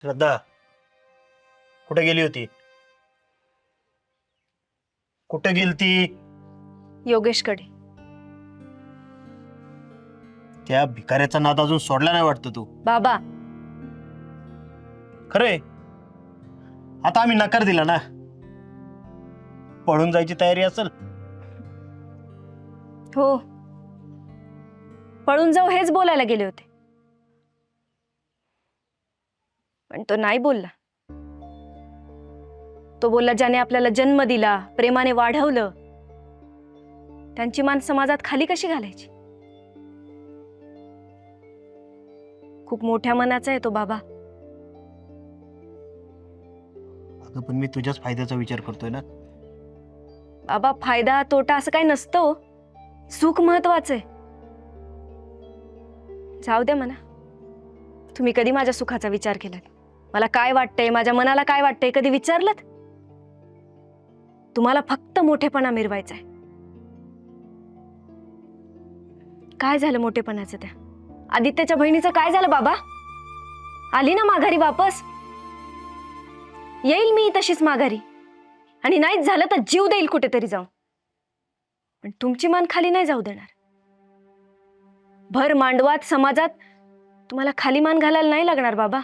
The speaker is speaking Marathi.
श्रद्धा कुठे गेली होती? कुठे गेलती? योगेशकडे. त्या भिकाऱ्याचा नाद अजून सोडला नाही वाटतं तू. बाबा, खरंय, आता आम्ही नकार दिला ना. पळून जायची तयारी असेल. हो, पळून जाऊ हेच बोलायला गेले होते, पण तो नाही बोलला. तो बोलला, ज्याने आपल्याला जन्म दिला, प्रेमाने वाढवलं, त्यांची मान समाजात खाली कशी घालायची? खूप मोठ्या मनाचा आहे तो बाबा. अगं पण मी तुझ्याच फायद्याचा विचार करतोय ना. बाबा, फायदा तोटा असं काही नसतं हो. सुख महत्वाचं आहे. जाऊ द्या म्हणा. तुम्ही कधी माझ्या सुखाचा विचार केलात? मला काय वाटतंय, माझ्या मनाला काय वाटतंय, कधी विचारलं? तुम्हाला फक्त मोठेपणा मिरवायचा आहे. काय झालं मोठेपणाचं? त्या आदित्याच्या बहिणीचं काय झालं बाबा? आली ना माघारी वापस? येईल मी तशीच माघारी, आणि नाहीच झालं तर जीव देईल कुठेतरी जाऊन, पण तुमची मान खाली नाही जाऊ देणार. भर मांडवात समाजात तुम्हाला खाली मान घालायला नाही लागणार बाबा.